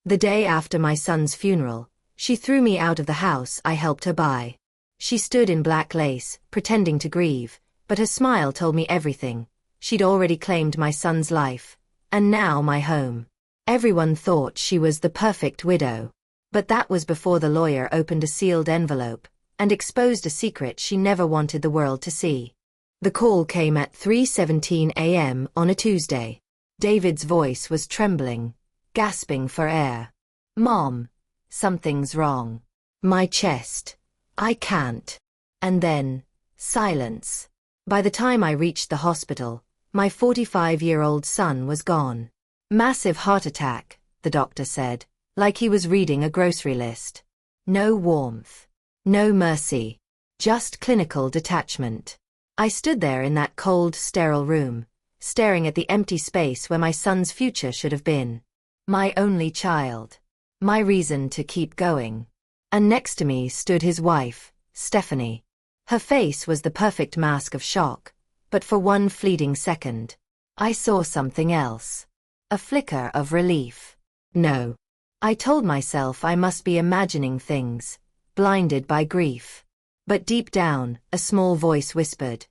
The day after my son's funeral, she threw me out of the house I helped her buy. She stood in black lace, pretending to grieve, but her smile told me everything. She'd already claimed my son's life, and now my home. Everyone thought she was the perfect widow. But that was before the lawyer opened a sealed envelope and exposed a secret she never wanted the world to see. The call came at 3:17 a.m. on a Tuesday. David's voice was trembling, gasping for air. "Mom, something's wrong." My chest. "I can't." And then, silence. By the time I reached the hospital, my 45-year-old son was gone. "Massive heart attack," the doctor said, like he was reading a grocery list. No warmth. No mercy. Just clinical detachment. I stood there in that cold, sterile room, staring at the empty space where my son's future should have been. My only child. My reason to keep going. And next to me stood his wife, Stephanie. Her face was the perfect mask of shock, but for one fleeting second, I saw something else. A flicker of relief. No. I told myself I must be imagining things, blinded by grief. But deep down, a small voice whispered,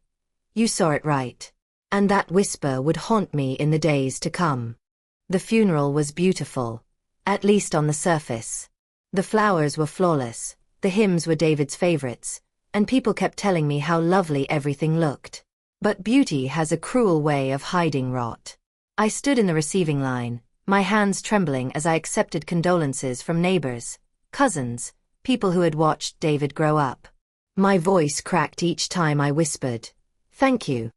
"You saw it right." And that whisper would haunt me in the days to come. The funeral was beautiful, at least on the surface. The flowers were flawless, the hymns were David's favorites, and people kept telling me how lovely everything looked. But beauty has a cruel way of hiding rot. I stood in the receiving line, my hands trembling as I accepted condolences from neighbors, cousins, people who had watched David grow up. My voice cracked each time I whispered, "Thank you."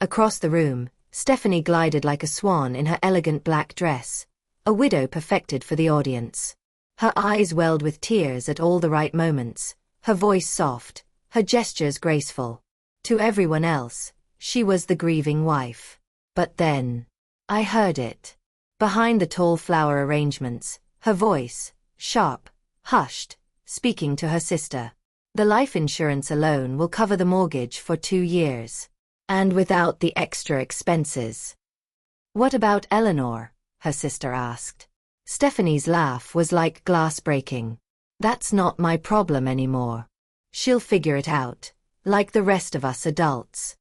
Across the room, Stephanie glided like a swan in her elegant black dress, a widow perfected for the audience. Her eyes welled with tears at all the right moments, her voice soft, her gestures graceful. To everyone else, she was the grieving wife. But then, I heard it. Behind the tall flower arrangements, her voice, sharp, hushed, speaking to her sister. "The life insurance alone will cover the mortgage for 2 years. And without the extra expenses." "What about Eleanor?" her sister asked. Stephanie's laugh was like glass breaking. "That's not my problem anymore. She'll figure it out, like the rest of us adults."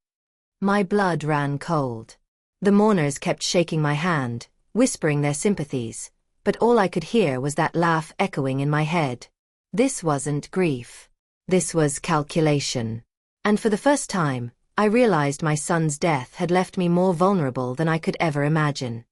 My blood ran cold. The mourners kept shaking my hand, whispering their sympathies, but all I could hear was that laugh echoing in my head. This wasn't grief. This was calculation. And for the first time, I realized my son's death had left me more vulnerable than I could ever imagine.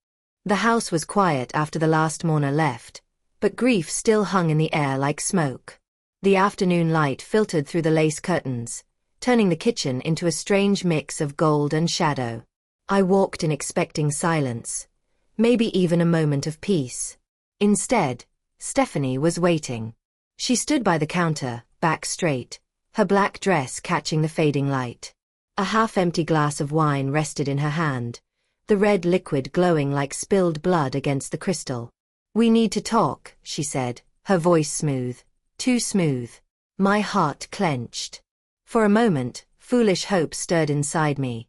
The house was quiet after the last mourner left, but grief still hung in the air like smoke. The afternoon light filtered through the lace curtains, turning the kitchen into a strange mix of gold and shadow. I walked in expecting silence, maybe even a moment of peace. Instead, Stephanie was waiting. She stood by the counter, back straight, her black dress catching the fading light. A half-empty glass of wine rested in her hand, the red liquid glowing like spilled blood against the crystal. "We need to talk," she said, her voice smooth, too smooth. My heart clenched. For a moment, foolish hope stirred inside me.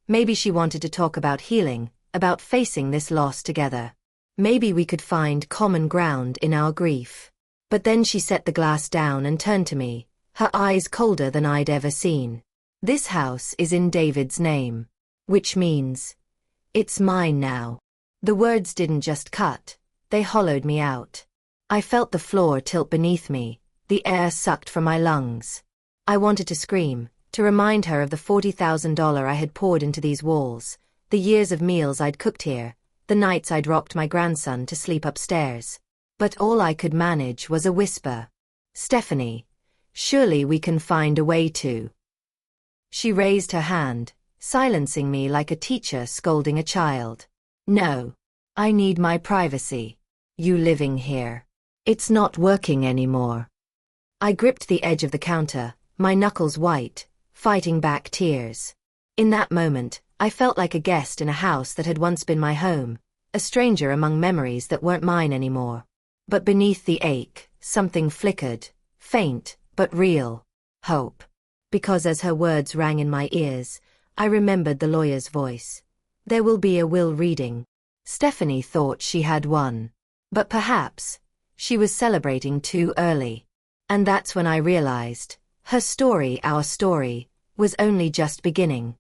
Maybe she wanted to talk about healing, about facing this loss together. Maybe we could find common ground in our grief. But then she set the glass down and turned to me, her eyes colder than I'd ever seen. "This house is in David's name. Which means, it's mine now." The words didn't just cut, they hollowed me out. I felt the floor tilt beneath me, the air sucked from my lungs. I wanted to scream, to remind her of the $40,000 I had poured into these walls, the years of meals I'd cooked here, the nights I'd rocked my grandson to sleep upstairs. But all I could manage was a whisper. "Stephanie, surely we can find a way to." She raised her hand, silencing me like a teacher scolding a child. "No. I need my privacy. You living here. It's not working anymore." I gripped the edge of the counter, my knuckles white, fighting back tears. In that moment, I felt like a guest in a house that had once been my home, a stranger among memories that weren't mine anymore. But beneath the ache, something flickered, faint, but real. Hope. Because as her words rang in my ears, I remembered the lawyer's voice. "There will be a will reading." Stephanie thought she had won. But perhaps she was celebrating too early. And that's when I realized her story, our story, was only just beginning.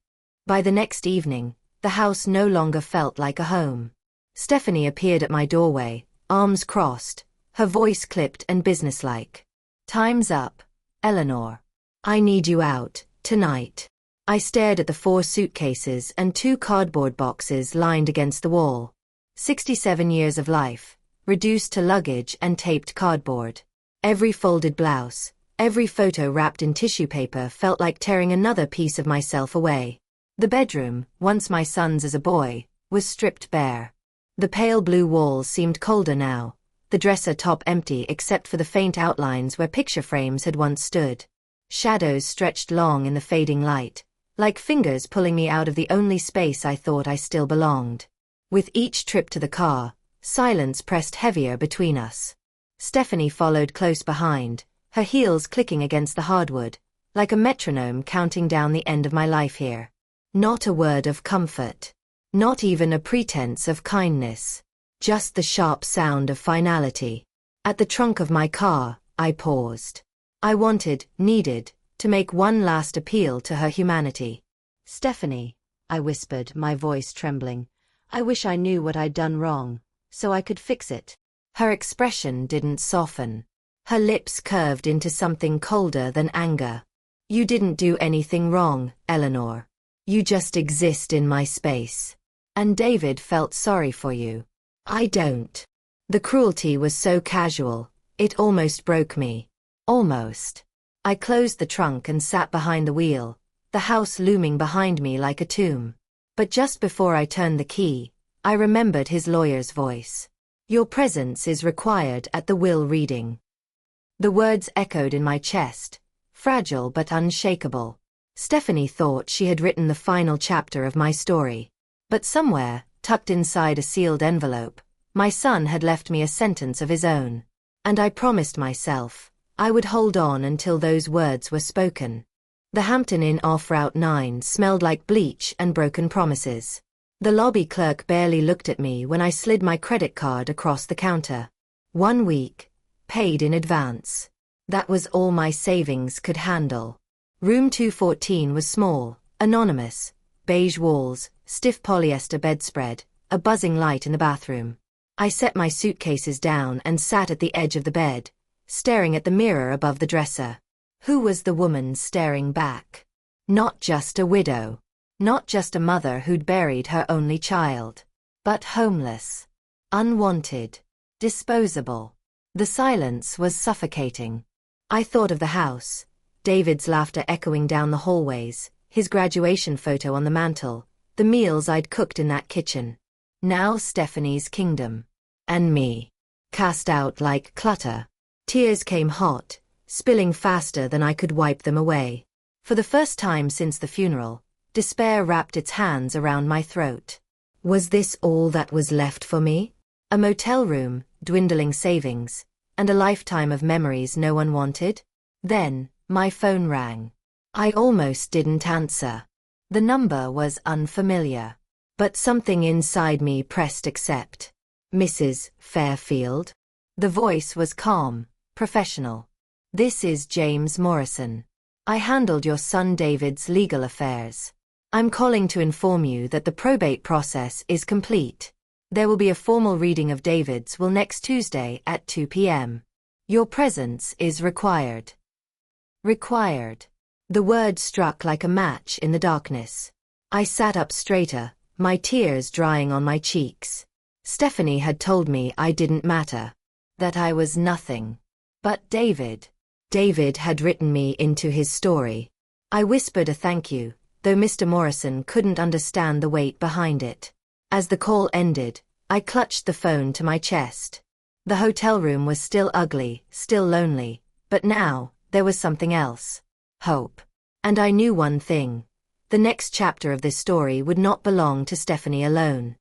By the next evening, the house no longer felt like a home. Stephanie appeared at my doorway, arms crossed, her voice clipped and businesslike. "Time's up, Eleanor. I need you out, tonight." I stared at the 4 suitcases and 2 cardboard boxes lined against the wall. 67 years of life, reduced to luggage and taped cardboard. Every folded blouse, every photo wrapped in tissue paper felt like tearing another piece of myself away. The bedroom, once my son's as a boy, was stripped bare. The pale blue walls seemed colder now, the dresser top empty except for the faint outlines where picture frames had once stood. Shadows stretched long in the fading light, like fingers pulling me out of the only space I thought I still belonged. With each trip to the car, silence pressed heavier between us. Stephanie followed close behind, her heels clicking against the hardwood, like a metronome counting down the end of my life here. Not a word of comfort. Not even a pretense of kindness. Just the sharp sound of finality. At the trunk of my car, I paused. I needed, to make one last appeal to her humanity. "Stephanie," I whispered, my voice trembling, "I wish I knew what I'd done wrong, so I could fix it." Her expression didn't soften. Her lips curved into something colder than anger. "You didn't do anything wrong, Eleanor. You just exist in my space. And David felt sorry for you. I don't." The cruelty was so casual, it almost broke me. Almost. I closed the trunk and sat behind the wheel, the house looming behind me like a tomb. But just before I turned the key, I remembered his lawyer's voice. "Your presence is required at the will reading." The words echoed in my chest, fragile but unshakable. Stephanie thought she had written the final chapter of my story. But somewhere, tucked inside a sealed envelope, my son had left me a sentence of his own. And I promised myself I would hold on until those words were spoken. The Hampton Inn off Route 9 smelled like bleach and broken promises. The lobby clerk barely looked at me when I slid my credit card across the counter. 1 week, paid in advance. That was all my savings could handle. Room 214 was small, anonymous, beige walls, stiff polyester bedspread, a buzzing light in the bathroom. I set my suitcases down and sat at the edge of the bed, staring at the mirror above the dresser. Who was the woman staring back? Not just a widow. Not just a mother who'd buried her only child. But homeless. Unwanted. Disposable. The silence was suffocating. I thought of the house, David's laughter echoing down the hallways, his graduation photo on the mantel, the meals I'd cooked in that kitchen. Now Stephanie's kingdom. And me. Cast out like clutter. Tears came hot, spilling faster than I could wipe them away. For the first time since the funeral, despair wrapped its hands around my throat. Was this all that was left for me? A motel room, dwindling savings, and a lifetime of memories no one wanted? Then, my phone rang. I almost didn't answer. The number was unfamiliar. But something inside me pressed accept. "Mrs. Fairfield?" The voice was calm, professional. "This is James Morrison. I handled your son David's legal affairs. I'm calling to inform you that the probate process is complete. There will be a formal reading of David's will next Tuesday at 2 p.m. Your presence is required." Required. The word struck like a match in the darkness. I sat up straighter, my tears drying on my cheeks. Stephanie had told me I didn't matter. That I was nothing. But David had written me into his story. I whispered a thank you, though Mr. Morrison couldn't understand the weight behind it. As the call ended, I clutched the phone to my chest. The hotel room was still ugly, still lonely, but now, there was something else. Hope. And I knew one thing. The next chapter of this story would not belong to Stephanie alone.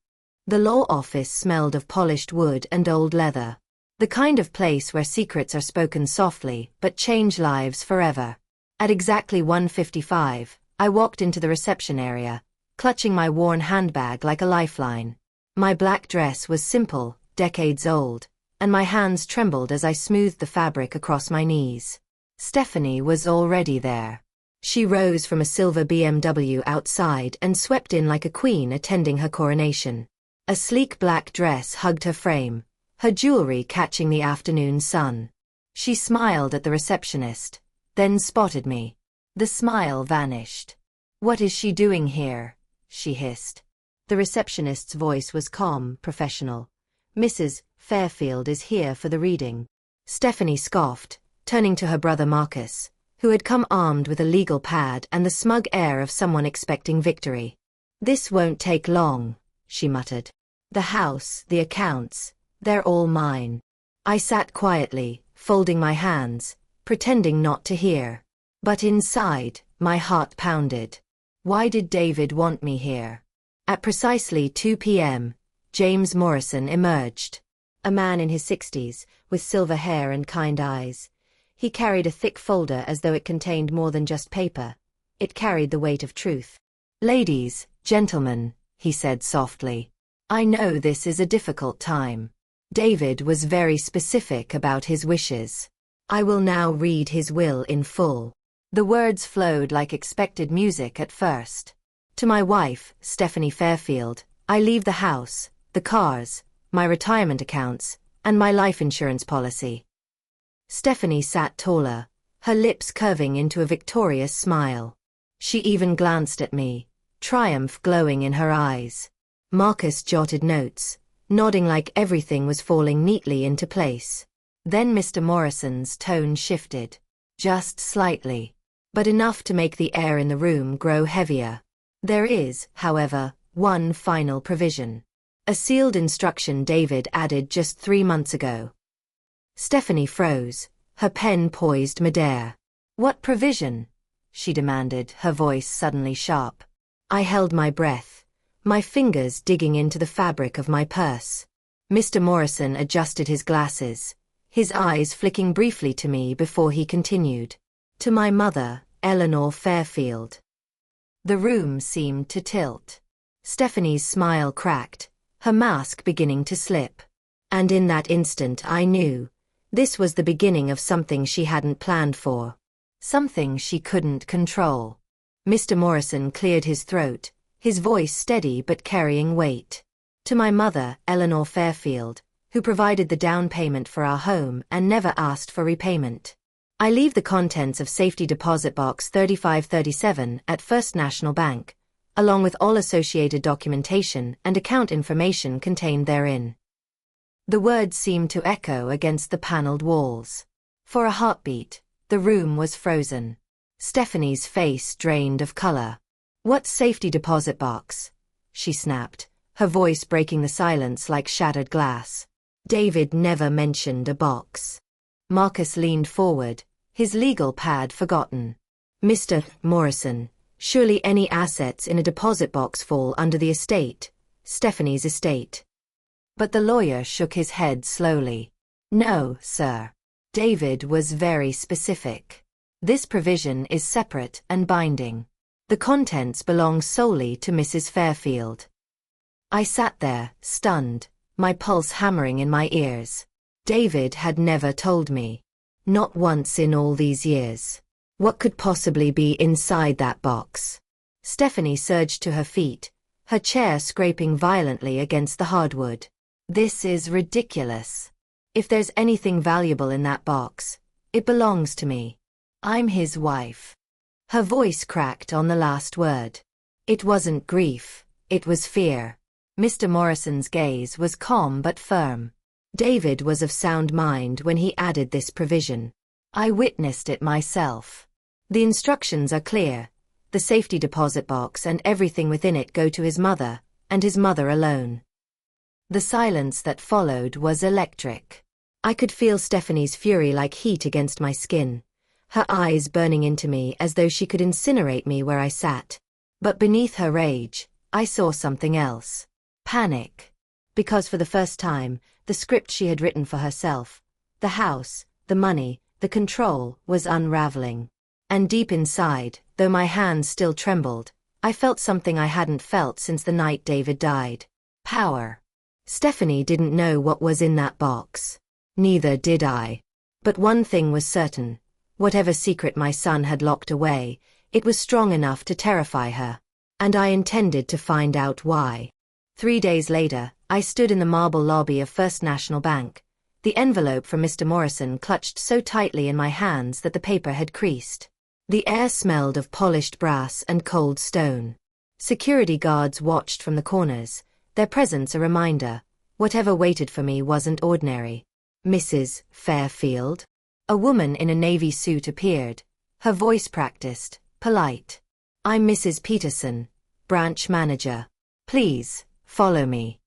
The law office smelled of polished wood and old leather. The kind of place where secrets are spoken softly but change lives forever. At exactly 1:55, I walked into the reception area, clutching my worn handbag like a lifeline. My black dress was simple, decades old, and my hands trembled as I smoothed the fabric across my knees. Stephanie was already there. She rose from a silver BMW outside and swept in like a queen attending her coronation. A sleek black dress hugged her frame, her jewelry catching the afternoon sun. She smiled at the receptionist, then spotted me. The smile vanished. "What is she doing here?" she hissed. The receptionist's voice was calm, professional. "Mrs. Fairfield is here for the reading." Stephanie scoffed, turning to her brother Marcus, who had come armed with a legal pad and the smug air of someone expecting victory. "This won't take long," she muttered. "The house, the accounts, they're all mine." I sat quietly, folding my hands, pretending not to hear. But inside, my heart pounded. Why did David want me here? At precisely 2 p.m., James Morrison emerged. A man in his 60s, with silver hair and kind eyes. He carried a thick folder as though it contained more than just paper. It carried the weight of truth. "Ladies, gentlemen," he said softly. "I know this is a difficult time. David was very specific about his wishes. I will now read his will in full." The words flowed like expected music at first. "To my wife, Stephanie Fairfield, I leave the house, the cars, my retirement accounts, and my life insurance policy." Stephanie sat taller, her lips curving into a victorious smile. She even glanced at me, triumph glowing in her eyes. Marcus jotted notes, nodding like everything was falling neatly into place. Then Mr. Morrison's tone shifted. Just slightly, but enough to make the air in the room grow heavier. "There is, however, one final provision. A sealed instruction David added just 3 months ago." Stephanie froze, her pen poised midair. "What provision?" she demanded, her voice suddenly sharp. I held my breath, my fingers digging into the fabric of my purse. Mr. Morrison adjusted his glasses, his eyes flicking briefly to me before he continued. "To my mother, Eleanor Fairfield." The room seemed to tilt. Stephanie's smile cracked, her mask beginning to slip. And in that instant I knew. This was the beginning of something she hadn't planned for. Something she couldn't control. Mr. Morrison cleared his throat, his voice steady but carrying weight. "To my mother, Eleanor Fairfield, who provided the down payment for our home and never asked for repayment. I leave the contents of Safety Deposit Box 3537 at First National Bank, along with all associated documentation and account information contained therein." The words seemed to echo against the paneled walls. For a heartbeat, the room was frozen. Stephanie's face drained of color. "What safety deposit box?" she snapped, her voice breaking the silence like shattered glass. "David never mentioned a box." Marcus leaned forward, his legal pad forgotten. "Mr. Morrison, surely any assets in a deposit box fall under the estate, Stephanie's estate." But the lawyer shook his head slowly. "No, sir. David was very specific. This provision is separate and binding. The contents belong solely to Mrs. Fairfield." I sat there, stunned, my pulse hammering in my ears. David had never told me. Not once in all these years. What could possibly be inside that box? Stephanie surged to her feet, her chair scraping violently against the hardwood. "This is ridiculous. If there's anything valuable in that box, it belongs to me. I'm his wife." Her voice cracked on the last word. It wasn't grief, it was fear. Mr. Morrison's gaze was calm but firm. David was of sound mind when he added this provision. I witnessed it myself. The instructions are clear. The safety deposit box and everything within it go to his mother, and his mother alone. The silence that followed was electric. I could feel Stephanie's fury like heat against my skin, her eyes burning into me as though she could incinerate me where I sat. But beneath her rage, I saw something else. Panic. Because for the first time, the script she had written for herself, the house, the money, the control, was unraveling. And deep inside, though my hands still trembled, I felt something I hadn't felt since the night David died. Power. Stephanie didn't know what was in that box. Neither did I. But one thing was certain. Whatever secret my son had locked away, it was strong enough to terrify her. And I intended to find out why. 3 days later, I stood in the marble lobby of First National Bank. The envelope from Mr. Morrison clutched so tightly in my hands that the paper had creased. The air smelled of polished brass and cold stone. Security guards watched from the corners, their presence a reminder. Whatever waited for me wasn't ordinary. Mrs. Fairfield? A woman in a navy suit appeared, her voice practiced, polite. I'm Mrs. Peterson, branch manager. Please, follow me.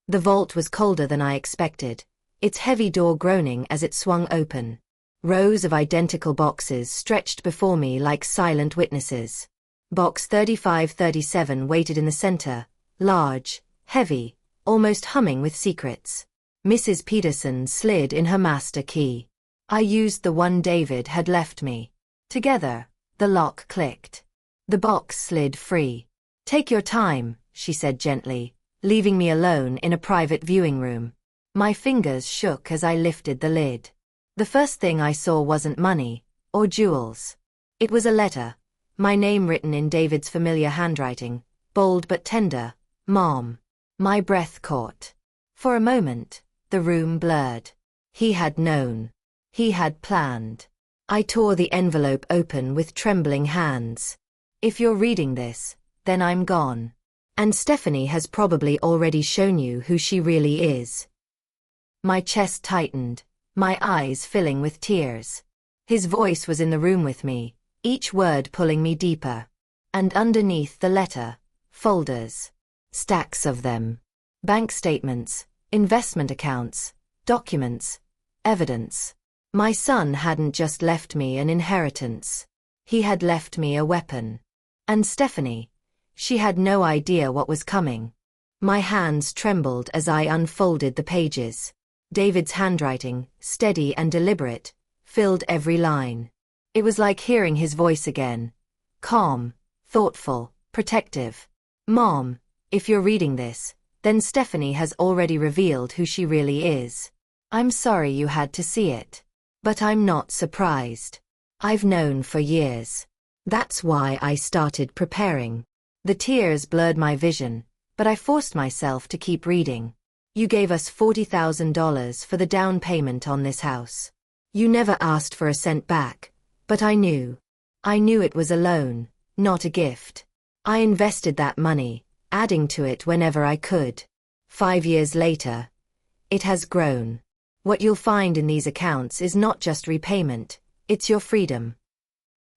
The vault was colder than I expected, its heavy door groaning as it swung open. Rows of identical boxes stretched before me like silent witnesses. Box 3537 waited in the center, large, heavy, almost humming with secrets. Mrs. Peterson slid in her master key. I used the one David had left me. Together, the lock clicked. The box slid free. Take your time, she said gently, leaving me alone in a private viewing room. My fingers shook as I lifted the lid. The first thing I saw wasn't money, or jewels. It was a letter, my name written in David's familiar handwriting, bold but tender, Mom. My breath caught. For a moment, the room blurred. He had known. He had planned. I tore the envelope open with trembling hands. If you're reading this, then I'm gone. And Stephanie has probably already shown you who she really is. My chest tightened, my eyes filling with tears. His voice was in the room with me, each word pulling me deeper. And underneath the letter, folders. Stacks of them. Bank statements, investment accounts, documents, evidence. My son hadn't just left me an inheritance. He had left me a weapon. And Stephanie, she had no idea what was coming. My hands trembled as I unfolded the pages. David's handwriting, steady and deliberate, filled every line. It was like hearing his voice again. Calm, thoughtful, protective. Mom, if you're reading this, then Stephanie has already revealed who she really is. I'm sorry you had to see it. But I'm not surprised. I've known for years. That's why I started preparing. The tears blurred my vision, but I forced myself to keep reading. You gave us $40,000 for the down payment on this house. You never asked for a cent back, but I knew. I knew it was a loan, not a gift. I invested that money, adding to it whenever I could. 5 years later, it has grown. What you'll find in these accounts is not just repayment, it's your freedom.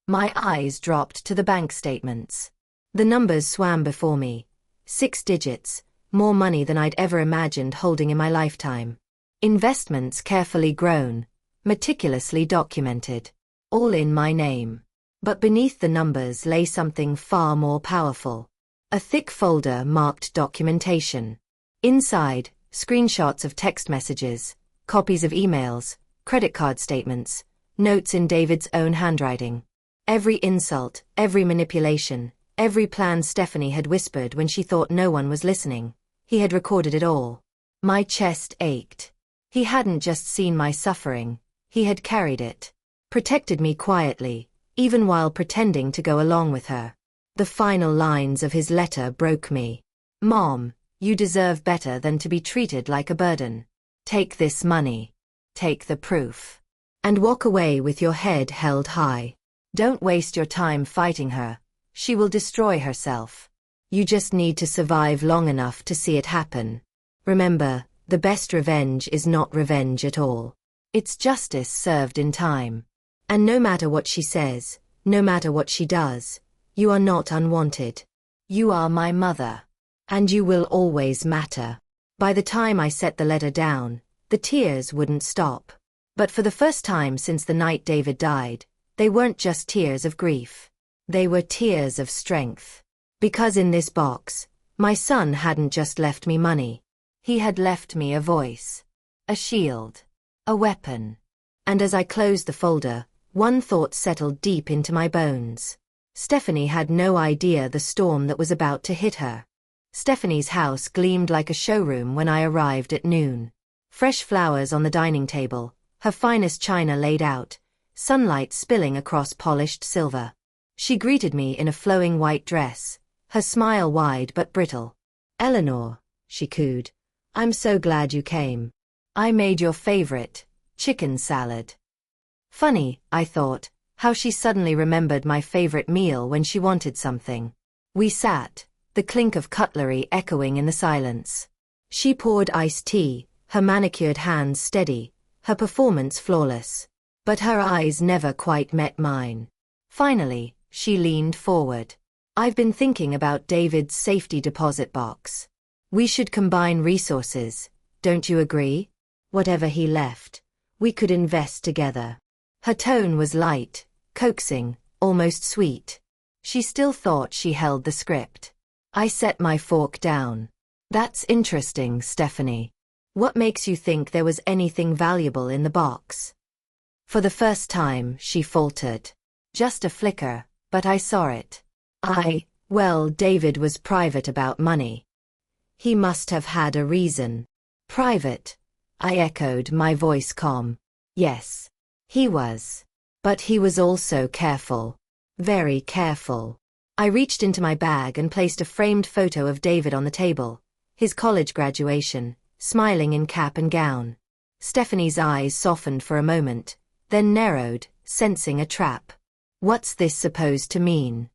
My eyes dropped to the bank statements. The numbers swam before me. 6 digits, more money than I'd ever imagined holding in my lifetime. Investments carefully grown, meticulously documented, all in my name. But beneath the numbers lay something far more powerful. A thick folder marked documentation. Inside, screenshots of text messages, copies of emails, credit card statements, notes in David's own handwriting. Every insult, every manipulation, every plan Stephanie had whispered when she thought no one was listening. He had recorded it all. My chest ached. He hadn't just seen my suffering, he had carried it. Protected me quietly, even while pretending to go along with her. The final lines of his letter broke me. Mom, you deserve better than to be treated like a burden. Take this money. Take the proof. And walk away with your head held high. Don't waste your time fighting her. She will destroy herself. You just need to survive long enough to see it happen. Remember, the best revenge is not revenge at all. It's justice served in time. And no matter what she says, no matter what she does, you are not unwanted. You are my mother. And you will always matter. By the time I set the letter down, the tears wouldn't stop. But for the first time since the night David died, they weren't just tears of grief. They were tears of strength. Because in this box, my son hadn't just left me money. He had left me a voice. A shield. A weapon. And as I closed the folder, one thought settled deep into my bones. Stephanie had no idea the storm that was about to hit her. Stephanie's house gleamed like a showroom when I arrived at noon. Fresh flowers on the dining table, her finest china laid out, sunlight spilling across polished silver. She greeted me in a flowing white dress, her smile wide but brittle. "Eleanor," she cooed, "I'm so glad you came. I made your favorite, chicken salad." Funny, I thought, how she suddenly remembered my favorite meal when she wanted something. We sat, the clink of cutlery echoing in the silence. She poured iced tea, her manicured hands steady, her performance flawless. But her eyes never quite met mine. Finally, she leaned forward. "I've been thinking about David's safety deposit box. We should combine resources, don't you agree? Whatever he left, we could invest together." Her tone was light, coaxing, almost sweet. She still thought she held the script. I set my fork down. "That's interesting, Stephanie. What makes you think there was anything valuable in the box?" For the first time, she faltered. "Just a flicker, but I saw it. Well, David was private about money. He must have had a reason." "Private?" I echoed, my voice calm. "Yes, he was. But he was also careful. Very careful." I reached into my bag and placed a framed photo of David on the table, his college graduation, smiling in cap and gown. Stephanie's eyes softened for a moment, then narrowed, sensing a trap. "What's this supposed to mean?"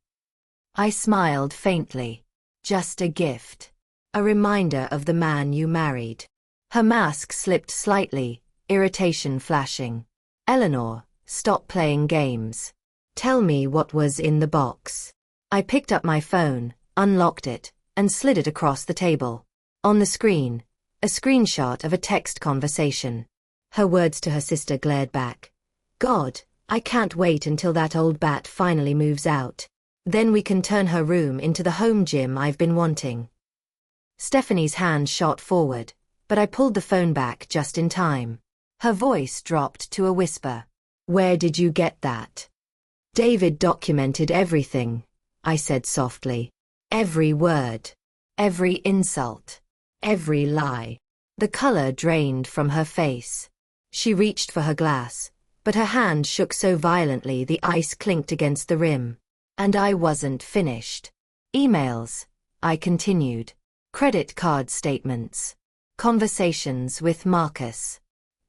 I smiled faintly. "Just a gift. A reminder of the man you married." Her mask slipped slightly, irritation flashing. "Eleanor, stop playing games. Tell me what was in the box." I picked up my phone, unlocked it, and slid it across the table. On the screen, a screenshot of a text conversation. Her words to her sister glared back. "God, I can't wait until that old bat finally moves out. Then we can turn her room into the home gym I've been wanting." Stephanie's hand shot forward, but I pulled the phone back just in time. Her voice dropped to a whisper. "Where did you get that?" "David documented everything," I said softly. "Every word. Every insult. Every lie." The color drained from her face. She reached for her glass, but her hand shook so violently the ice clinked against the rim. And I wasn't finished. "Emails," I continued. "Credit card statements. Conversations with Marcus.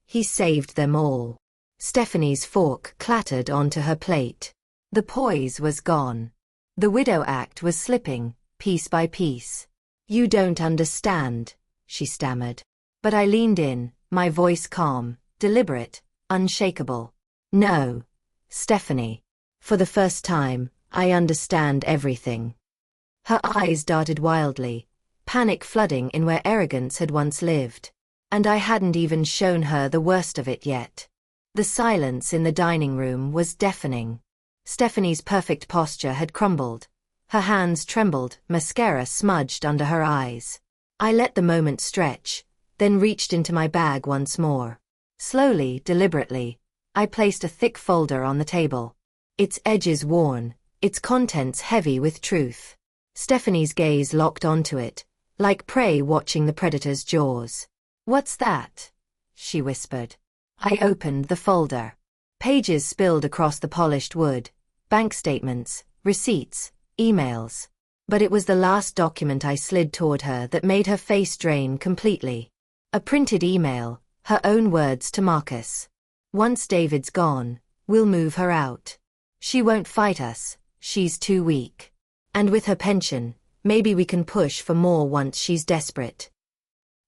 He saved them all." Stephanie's fork clattered onto her plate. The poise was gone. The widow act was slipping, piece by piece. "You don't understand," she stammered. But I leaned in, my voice calm, deliberate, unshakable. "No, Stephanie. For the first time, I understand everything." Her eyes darted wildly, panic flooding in where arrogance had once lived. And I hadn't even shown her the worst of it yet. The silence in the dining room was deafening. Stephanie's perfect posture had crumbled. Her hands trembled, mascara smudged under her eyes. I let the moment stretch, then reached into my bag once more. Slowly, deliberately, I placed a thick folder on the table. Its edges worn, its contents heavy with truth. Stephanie's gaze locked onto it, like prey watching the predator's jaws. "What's that?" she whispered. I opened the folder. Pages spilled across the polished wood, bank statements, receipts, emails. But it was the last document I slid toward her that made her face drain completely. A printed email, her own words to Marcus. "Once David's gone, we'll move her out. She won't fight us, she's too weak. And with her pension, maybe we can push for more once she's desperate."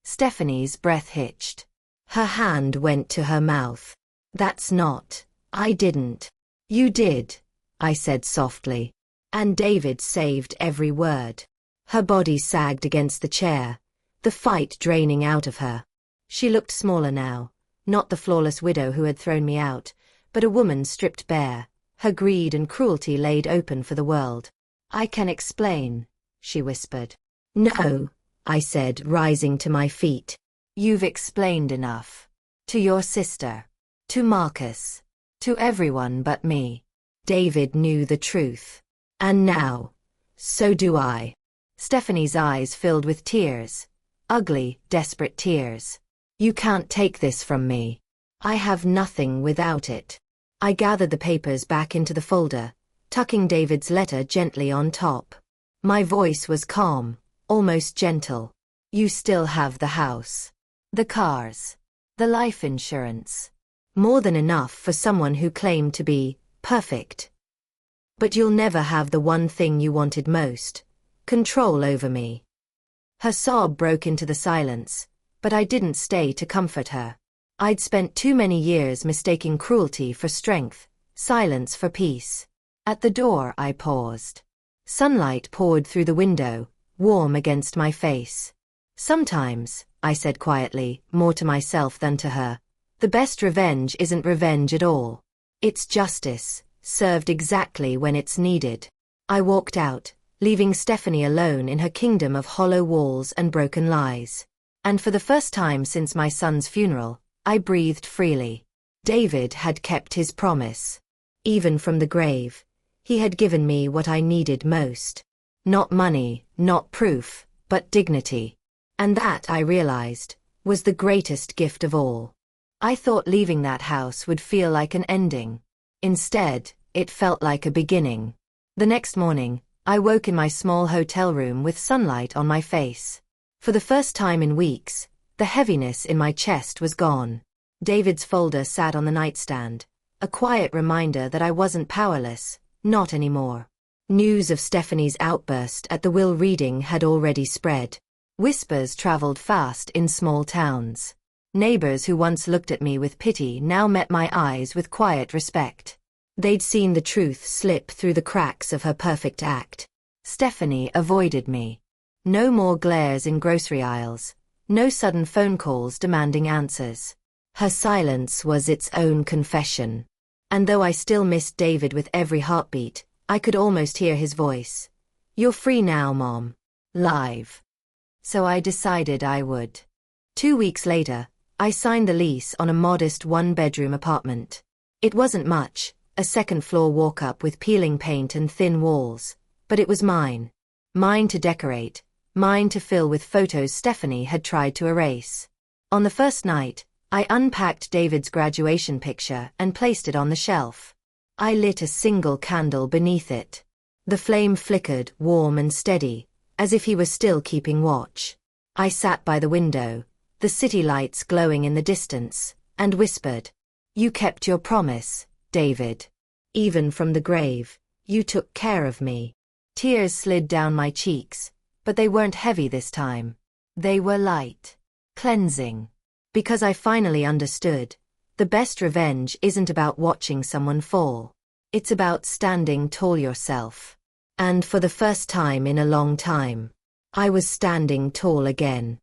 Stephanie's breath hitched. Her hand went to her mouth. "That's not. I didn't." "You did," I said softly. "And David saved every word." Her body sagged against the chair, the fight draining out of her. She looked smaller now, not the flawless widow who had thrown me out, but a woman stripped bare, her greed and cruelty laid open for the world. "I can explain," she whispered. "No," I said, rising to my feet. "You've explained enough. To your sister. To Marcus. To everyone but me. David knew the truth. And now, so do I." Stephanie's eyes filled with tears. Ugly, desperate tears. You can't take this from me. I have nothing without it. I gathered the papers back into the folder, tucking David's letter gently on top. My voice was calm, almost gentle. You still have the house, the cars, the life insurance. More than enough for someone who claimed to be perfect. But you'll never have the one thing you wanted most, control over me. Her sob broke into the silence, but I didn't stay to comfort her. I'd spent too many years mistaking cruelty for strength, silence for peace. At the door I paused. Sunlight poured through the window, warm against my face. Sometimes, I said quietly, more to myself than to her, the best revenge isn't revenge at all. It's justice, served exactly when it's needed. I walked out, leaving Stephanie alone in her kingdom of hollow walls and broken lies. And for the first time since my son's funeral, I breathed freely. David had kept his promise. Even from the grave, he had given me what I needed most. Not money, not proof, but dignity. And that, I realized, was the greatest gift of all. I thought leaving that house would feel like an ending. Instead, it felt like a beginning. The next morning, I woke in my small hotel room with sunlight on my face. For the first time in weeks, the heaviness in my chest was gone. David's folder sat on the nightstand, a quiet reminder that I wasn't powerless, not anymore. News of Stephanie's outburst at the will reading had already spread. Whispers traveled fast in small towns. Neighbors who once looked at me with pity now met my eyes with quiet respect. They'd seen the truth slip through the cracks of her perfect act. Stephanie avoided me. No more glares in grocery aisles. No sudden phone calls demanding answers. Her silence was its own confession. And though I still missed David with every heartbeat, I could almost hear his voice. You're free now, Mom. Live. So I decided I would. 2 weeks later, I signed the lease on a modest one-bedroom apartment. It wasn't much, a second-floor walk-up with peeling paint and thin walls, but it was mine. Mine to decorate, mine to fill with photos Stephanie had tried to erase. On the first night, I unpacked David's graduation picture and placed it on the shelf. I lit a single candle beneath it. The flame flickered, warm and steady, as if he were still keeping watch. I sat by the window, the city lights glowing in the distance, and whispered, You kept your promise, David. Even from the grave, you took care of me. Tears slid down my cheeks, but they weren't heavy this time. They were light, cleansing. Because I finally understood, the best revenge isn't about watching someone fall. It's about standing tall yourself. And for the first time in a long time, I was standing tall again.